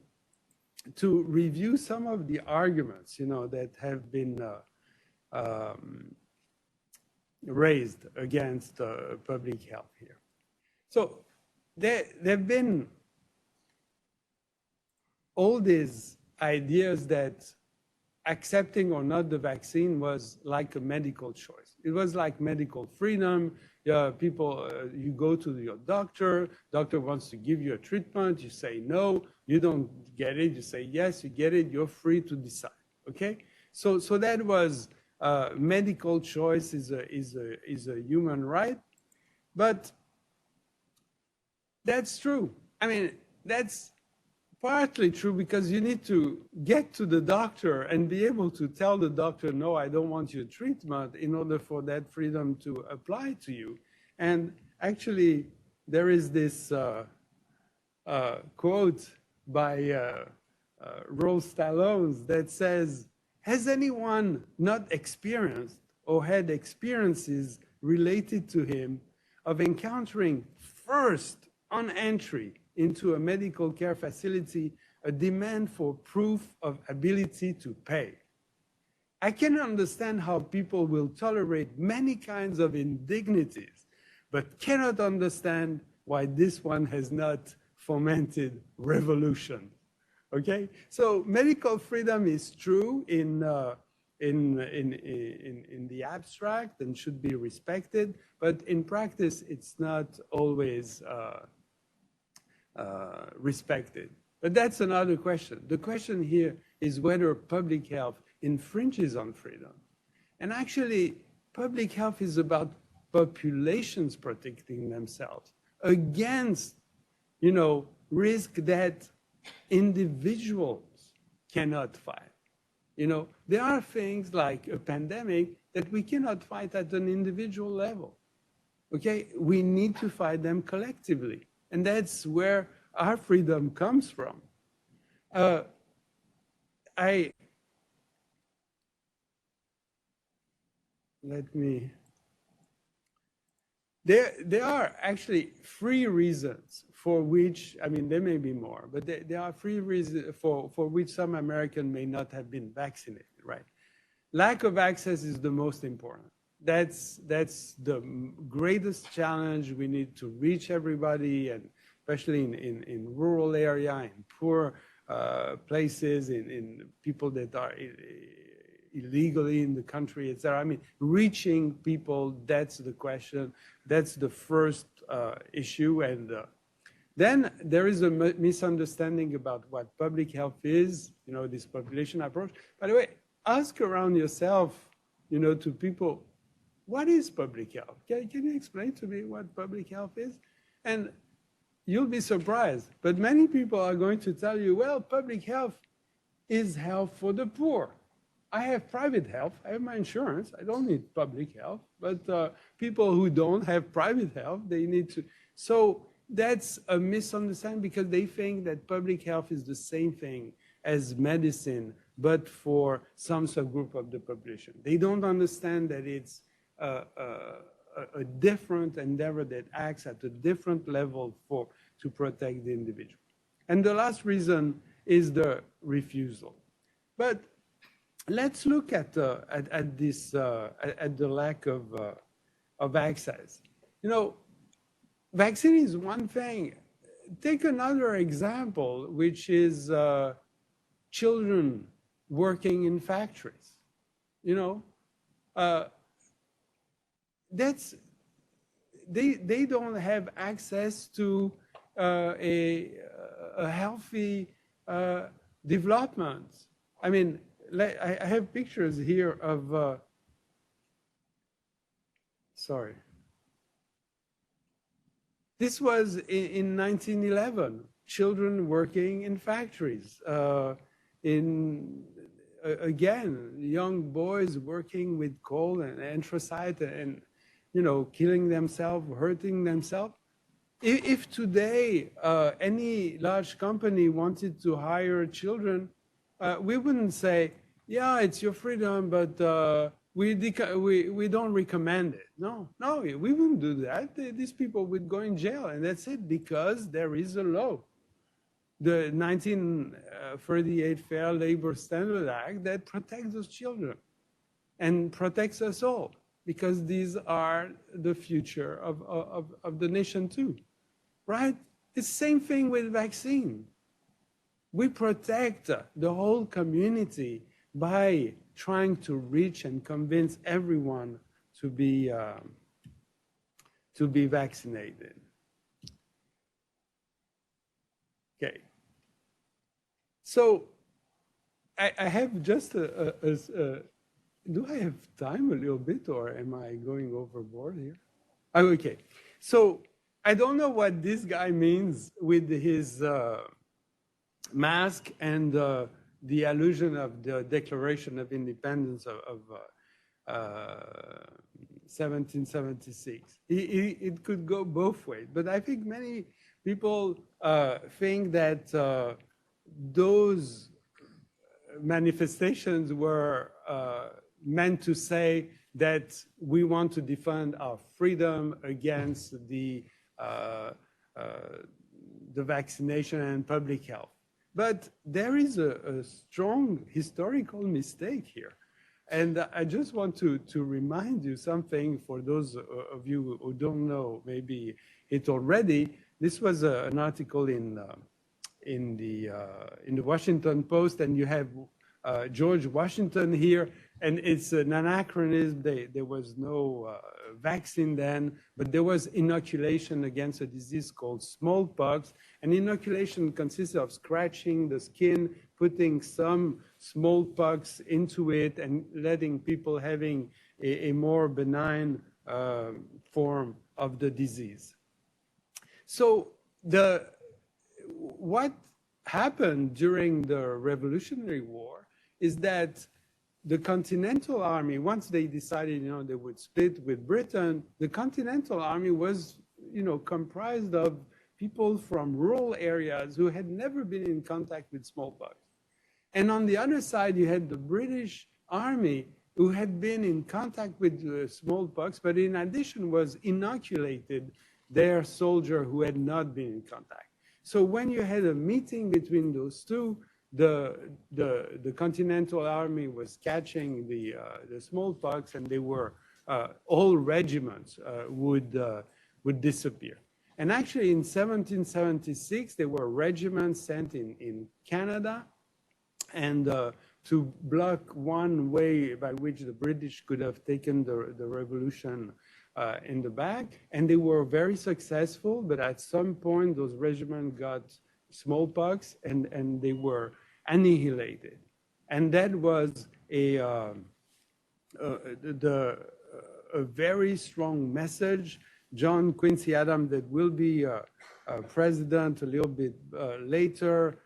review some of the arguments, that have been raised against public health here. So there have been all these ideas that accepting or not the vaccine was like a medical choice. It was like medical freedom. You go to your doctor wants to give you a treatment, you say no, you don't get it, you say yes, you get it, you're free to decide, okay? So that was medical choice is a human right, but that's true. I mean, that's partly true because you need to get to the doctor and be able to tell the doctor, no, I don't want your treatment, in order for that freedom to apply to you. And actually, there is this quote by Reuel Stallones that says, has anyone not experienced or had experiences related to him of encountering first on entry into a medical care facility a demand for proof of ability to pay? I can understand how people will tolerate many kinds of indignities, but cannot understand why this one has not fomented revolution. Okay, so medical freedom is true in the abstract and should be respected, but in practice, it's not always respected. But that's another question. The question here is whether public health infringes on freedom. And actually, public health is about populations protecting themselves against, risk that individuals cannot fight. There are things like a pandemic that we cannot fight at an individual level. Okay, we need to fight them collectively. And that's where our freedom comes from. There are actually 3 reasons for which, there may be more, but there are 3 reasons for which some Americans may not have been vaccinated, right? Lack of access is the most important. That's the greatest challenge. We need to reach everybody, and especially in rural area, in poor places, in people that are illegally in the country, etc. Reaching people, that's the question. That's the first issue. And then there is a misunderstanding about what public health is, this population approach. By the way, ask around yourself, to people, what is public health? Can you explain to me what public health is? And you'll be surprised, but many people are going to tell you, well, public health is health for the poor. I have private health, I have my insurance, I don't need public health, but people who don't have private health, they need to. So that's a misunderstanding because they think that public health is the same thing as medicine, but for some subgroup of the population. They don't understand that it's a different endeavor that acts at a different level to protect the individual. And the last reason is the refusal. But let's look at the lack of access. Vaccine is one thing. Take another example, which is children working in factories. They don't have access to a healthy development. I have pictures here of, sorry. This was in 1911, children working in factories, again, young boys working with coal and anthracite and, killing themselves, hurting themselves. If today any large company wanted to hire children, we wouldn't say, yeah, it's your freedom, but we don't recommend it. No, we wouldn't do that. These people would go in jail, and that's it, because there is a law. The 1938 Fair Labor Standards Act that protects those children and protects us all, because these are the future of the nation too, right? It's the same thing with vaccine. We protect the whole community by trying to reach and convince everyone to be vaccinated. Okay. So I have just do I have time a little bit, or am I going overboard here? Oh, okay. So I don't know what this guy means with his mask and the allusion of the Declaration of Independence of 1776. It could go both ways, but I think many people think that those manifestations were meant to say that we want to defend our freedom against the vaccination and public health. But there is a strong historical mistake here. And I just want to remind you something for those of you who don't know maybe it already. This was an article in the Washington Post, and you have George Washington here, and it's an anachronism. There was no vaccine then, but there was inoculation against a disease called smallpox. And inoculation consists of scratching the skin, putting some smallpox into it, and letting people having a more benign form of the disease. So what happened during the Revolutionary War is that the Continental Army, once they decided, they would split with Britain, the Continental Army was, comprised of people from rural areas who had never been in contact with smallpox. And on the other side, you had the British Army who had been in contact with smallpox, but in addition was inoculated their soldier who had not been in contact. So when you had a meeting between those two, the Continental Army was catching the smallpox, and they were all regiments would disappear. And actually, in 1776, there were regiments sent in Canada, and to block one way by which the British could have taken the revolution in the back, and they were very successful. But at some point, those regiments got smallpox, and they were annihilated. And that was a very strong message. John Quincy Adams, that will be president a little bit later,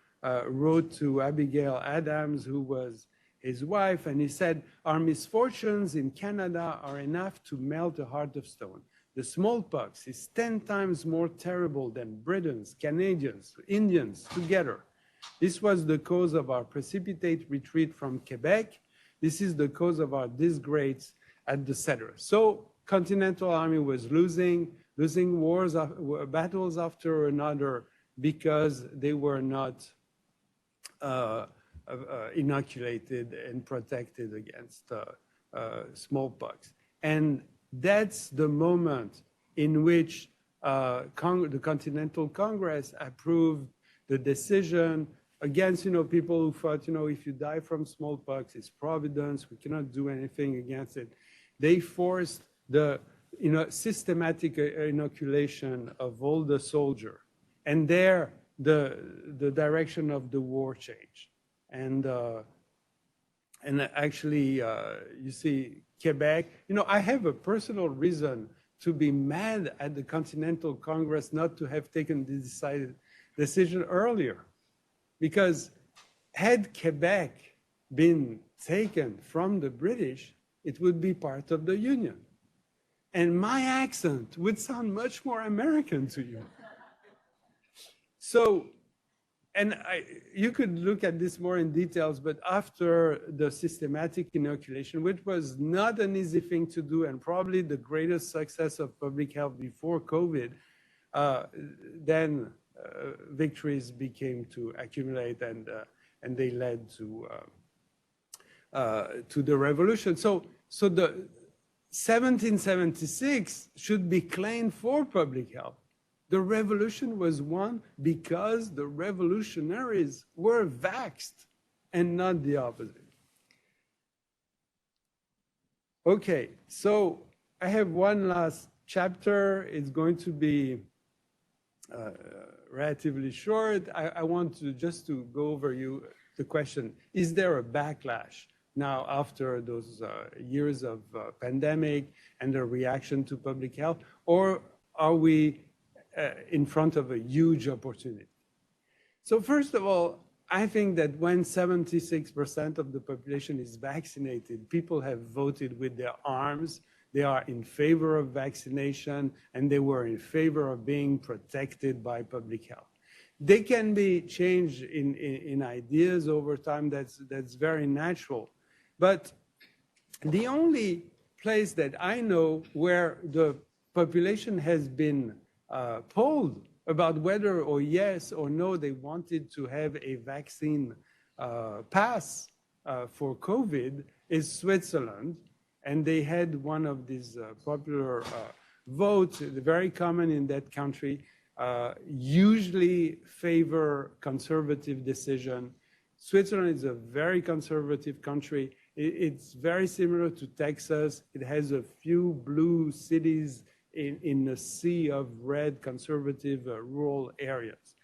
wrote to Abigail Adams, who was his wife, and he said, "Our misfortunes in Canada are enough to melt a heart of stone. The smallpox is 10 times more terrible than Britons, Canadians, Indians together. This was the cause of our precipitate retreat from Quebec. This is the cause of our disgrace at the center." So Continental Army was losing wars, battles after another, because they were not inoculated and protected against smallpox. And that's the moment in which the Continental Congress approved the decision against, people who thought, if you die from smallpox, it's providence, we cannot do anything against it. They forced the systematic inoculation of all the soldiers. And there, the direction of the war changed. And actually, you see, Quebec, I have a personal reason to be mad at the Continental Congress not to have taken the decision earlier. Because had Quebec been taken from the British, it would be part of the Union. And my accent would sound much more American to you. So, and you could look at this more in details, but after the systematic inoculation, which was not an easy thing to do, and probably the greatest success of public health before COVID, then victories became to accumulate, and they led to the revolution. So the 1776 should be claimed for public health. The revolution was won because the revolutionaries were vaxxed and not the opposite. Okay, so I have one last chapter. It's going to be relatively short. I want to just to go over the question, is there a backlash now after those years of pandemic and the reaction to public health, or are we in front of a huge opportunity? So first of all, I think that when 76% of the population is vaccinated, people have voted with their arms. They are in favor of vaccination, and they were in favor of being protected by public health. They can be changed in ideas over time. That's very natural. But the only place that I know where the population has been polled about whether or yes or no they wanted to have a vaccine pass for COVID is Switzerland. And they had one of these popular votes, very common in that country, usually favor conservative decision. Switzerland is a very conservative country. It's very similar to Texas. It has a few blue cities in a sea of red conservative rural areas.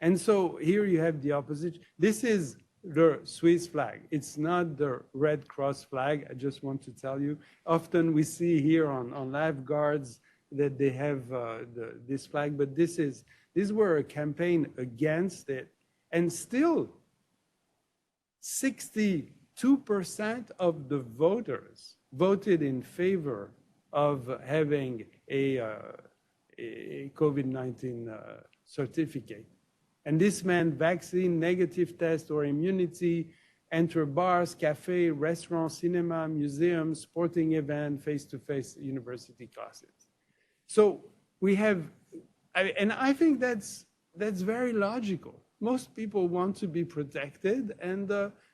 And so here you have the opposite. This is the Swiss flag. It's not the Red Cross flag, I just want to tell you. Often we see here on lifeguards that they have this flag, but these were a campaign against it. And still, 62% of the voters voted in favor of having a COVID-19 certificate. And this meant vaccine, negative test, or immunity, enter bars, cafe, restaurants, cinema, museums, sporting event, face-to-face university classes. So we have, and I think that's very logical. Most people want to be protected, and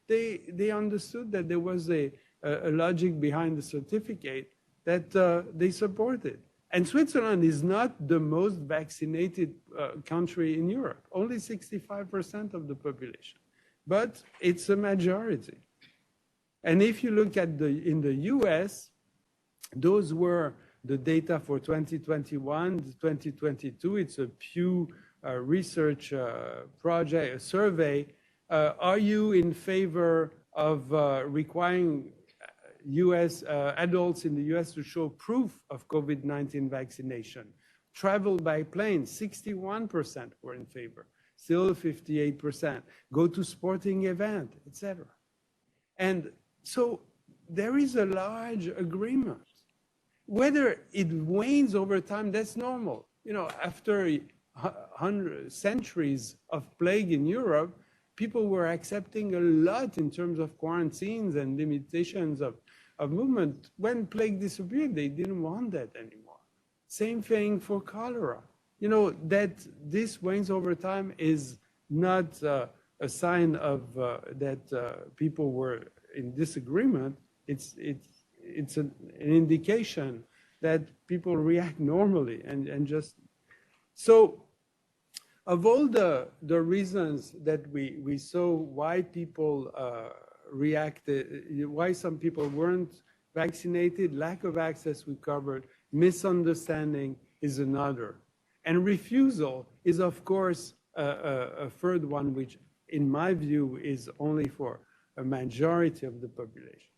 they understood that there was a logic behind the certificate that they supported. And Switzerland is not the most vaccinated country in Europe, only 65% of the population, but it's a majority. And if you look at in the US, those were the data for 2021, 2022. It's a Pew Research project, a survey. Are you in favor of requiring US adults in the US to show proof of COVID-19 vaccination? Travel by plane, 61% were in favor, still 58%. Go to sporting event, etc. And so there is a large agreement. Whether it wanes over time, that's normal. You know, after centuries of plague in Europe, people were accepting a lot in terms of quarantines and limitations of movement. When plague disappeared, they didn't want that anymore. Same thing for cholera. You know, that this wanes over time is not a sign of that people were in disagreement. It's an indication that people react normally and just so. Of all the reasons that we saw why people reacted, why some people weren't vaccinated, lack of access we covered, misunderstanding is another. And refusal is, of course, a third one, which in my view is only for a majority of the population.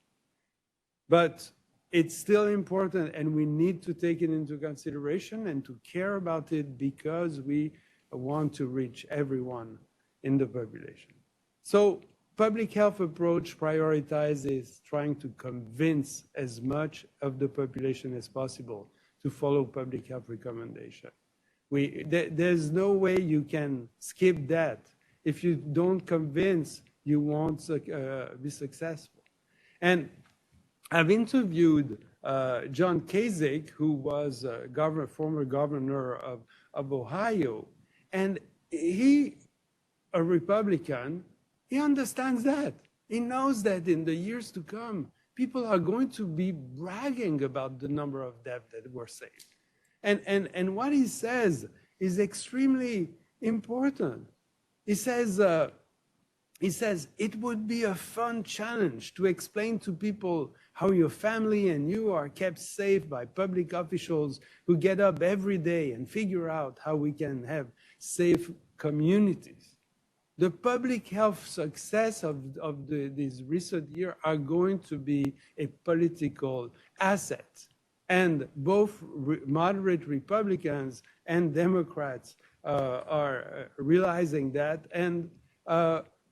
But it's still important, and we need to take it into consideration and to care about it because we want to reach everyone in the population. So public health approach prioritizes trying to convince as much of the population as possible to follow public health recommendation. There's no way you can skip that. If you don't convince, you won't be successful. And I've interviewed John Kasich, who was former governor of Ohio, and he, a Republican, he understands that. He knows that in the years to come, people are going to be bragging about the number of deaths that were saved. And what he says is extremely important. He says, it would be a fun challenge to explain to people how your family and you are kept safe by public officials who get up every day and figure out how we can have safe communities. The public health success of these recent years are going to be a political asset. And both moderate Republicans and Democrats are realizing that. And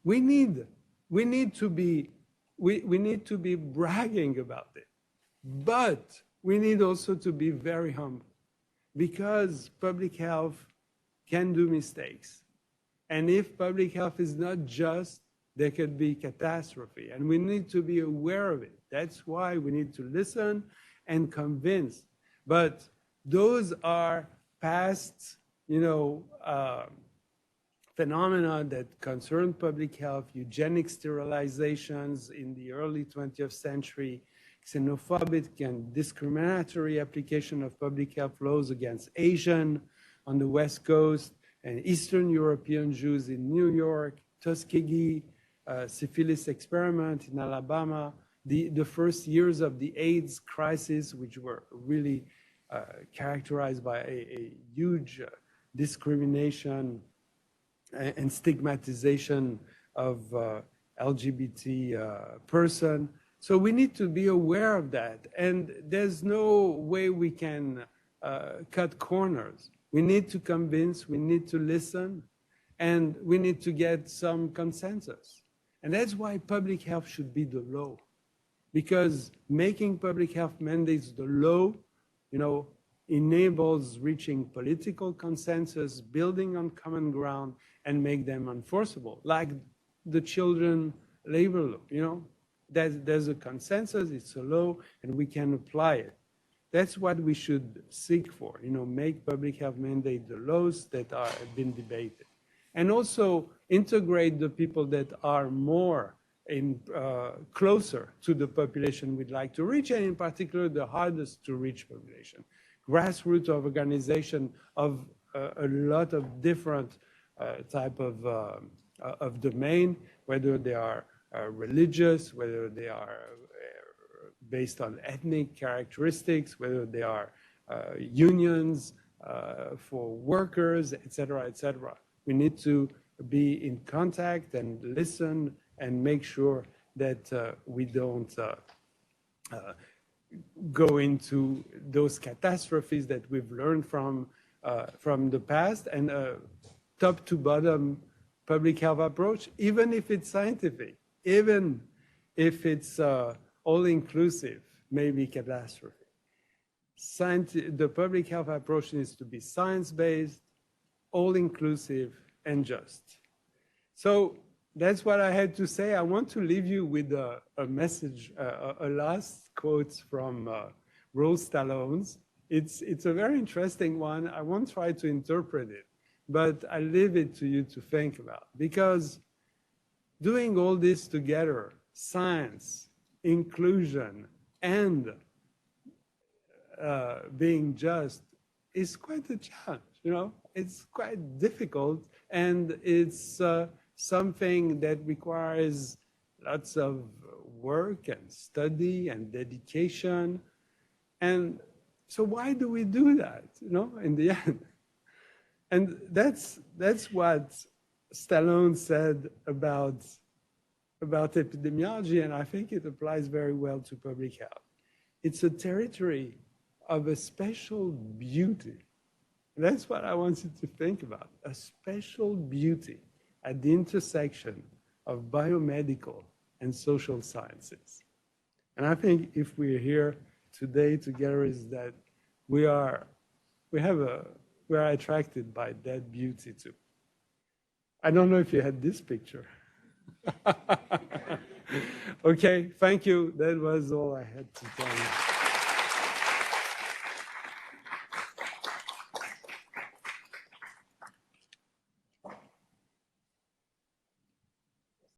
we need to be bragging about it. But we need also to be very humble, because public health can do mistakes. And if public health is not just, there could be catastrophe, and we need to be aware of it. That's why we need to listen and convince. But those are past, phenomena that concern public health: eugenic sterilizations in the early 20th century, xenophobic and discriminatory application of public health laws against Asian on the West Coast, and Eastern European Jews in New York, Tuskegee syphilis experiment in Alabama, the first years of the AIDS crisis, which were really characterized by a huge discrimination and stigmatization of LGBT person. So we need to be aware of that. And there's no way we can cut corners. We need to convince, we need to listen, and we need to get some consensus. And that's why public health should be the law. Because making public health mandates the law, enables reaching political consensus, building on common ground, and make them enforceable. Like the children labor law, there's a consensus, it's a law, and we can apply it. That's what we should seek for, make public health mandate the laws that have been debated. And also integrate the people that are more closer to the population we'd like to reach, and in particular, the hardest to reach population. Grassroots organization of a lot of different type of domain, whether they are religious, whether they are based on ethnic characteristics, whether they are unions for workers, et cetera, et cetera. We need to be in contact and listen and make sure that we don't go into those catastrophes that we've learned from the past, and top to bottom public health approach, even if it's scientific, even if it's all-inclusive, maybe catastrophe. The public health approach needs to be science-based, all-inclusive, and just. So that's what I had to say. I want to leave you with a message, a last quote from Reuel Stallones. It's a very interesting one. I won't try to interpret it, but I leave it to you to think about. Because doing all this together, science, inclusion, and being just, is quite a challenge, It's quite difficult, and it's something that requires lots of work and study and dedication. And so why do we do that, in the end? And that's what Stallone said about epidemiology, and I think it applies very well to public health. it's a territory of a special beauty. That's what I want you to think about, a special beauty at the intersection of biomedical and social sciences. And I think if we're here today together is that we are attracted by that beauty too. I don't know if you had this picture. Okay, thank you. That was all I had to tell you.